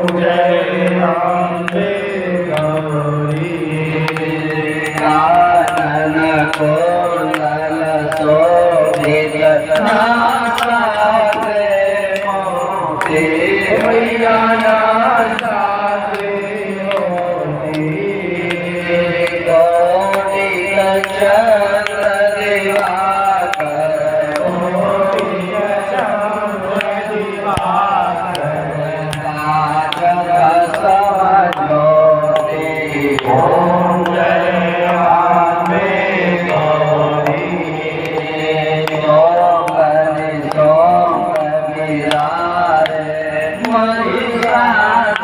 जय अम्बे गौरी कानन कुंडल शोभित नासाते मोती मैया नासाते मोती गौरी चंद्र दिवाकर ओम जय अम्बे गौरी सोम बिरारे महिषा